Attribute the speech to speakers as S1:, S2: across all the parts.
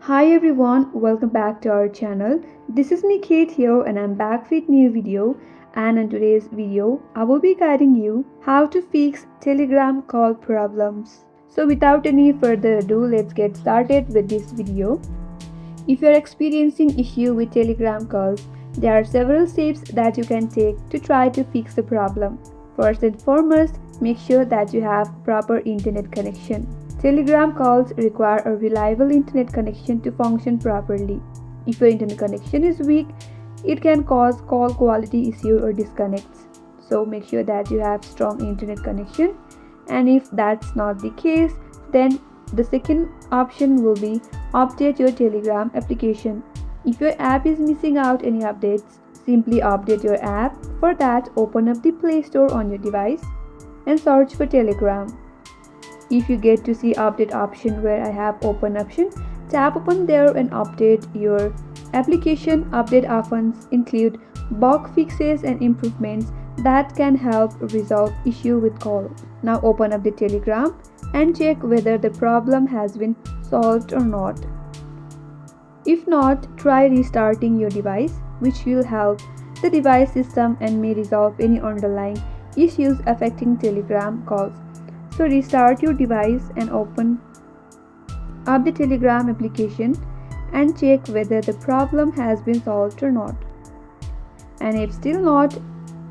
S1: Hi everyone, welcome back to our channel. This is me Kate here and I'm back with new video, and in today's video I will be guiding you how to fix Telegram call problems. So without any further ado, let's get started with this video. If you are experiencing issue with Telegram calls, there are several steps that you can take to try to fix the problem. First and foremost, make sure that you have proper internet connection. Telegram calls require a reliable internet connection to function properly. If your internet connection is weak, it can cause call quality issue or disconnects. So make sure that you have strong internet connection, and if that's not the case, then the second option will be update your Telegram application. If your app is missing out any updates, simply update your app. For that, open up the Play Store on your device and search for Telegram. If you get to see update option where I have open option, tap upon there and update your application. Update options include bug fixes and improvements that can help resolve issue with call. Now open up the Telegram and check whether the problem has been solved or not. If not, try restarting your device, which will help the device system and may resolve any underlying issues affecting Telegram calls. So restart your device and open up the Telegram application and check whether the problem has been solved or not. And if still not,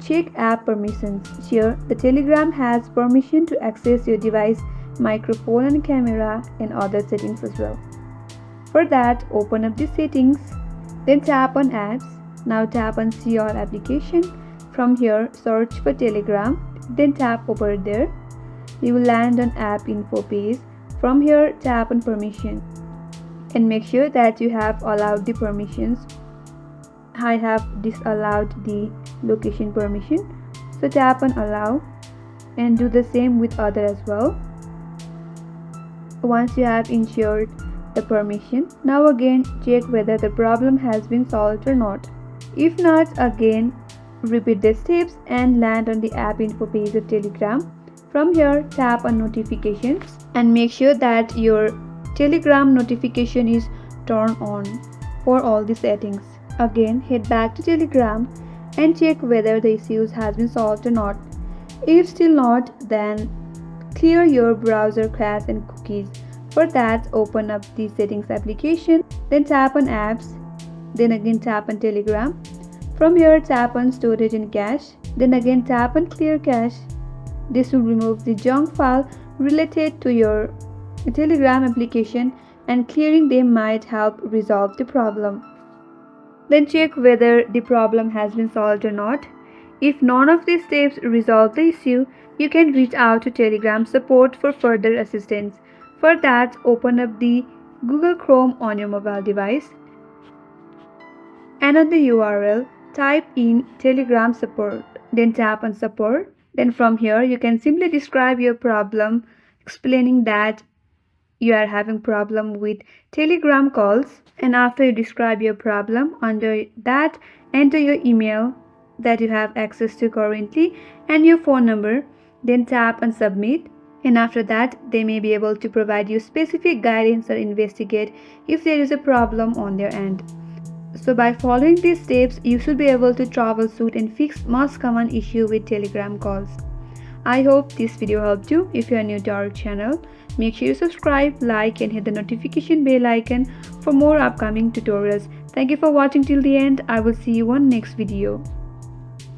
S1: check app permissions. Here, the Telegram has permission to access your device, microphone and camera, and other settings as well. For that, open up the settings, then tap on apps. Now tap on see all application. From here, search for Telegram, then tap over there. You will land on app info page. From here, tap on permission and make sure that you have allowed the permissions. I have disallowed the location permission, so tap on allow and do the same with other as well. Once you have ensured the permission, now again check whether the problem has been solved or not. If not, again repeat the steps and land on the app info page of Telegram. From here, tap on notifications and make sure that your Telegram notification is turned on for all the settings. Again, head back to Telegram and check whether the issues has been solved or not. If still not, then clear your browser cache and cookies. For that, open up the settings application, then tap on apps, then again tap on Telegram. From here, tap on storage and cache, then again tap on clear cache. This will remove the junk file related to your Telegram application, and clearing them might help resolve the problem. Then check whether the problem has been solved or not. If none of these steps resolve the issue, you can reach out to Telegram support for further assistance. For that, open up the Google Chrome on your mobile device and on the URL, type in Telegram support, then tap on support. Then from here, you can simply describe your problem, explaining that you are having problem with Telegram calls. And after you describe your problem, under that, enter your email that you have access to currently and your phone number. Then tap on submit. And after that, they may be able to provide you specific guidance or investigate if there is a problem on their end. So by following these steps, you should be able to troubleshoot and fix most common issue with Telegram calls. I hope this video helped you. If you are new to our channel, make sure you subscribe, like and hit the notification bell icon for more upcoming tutorials. Thank you for watching till the end. I will see you on next video.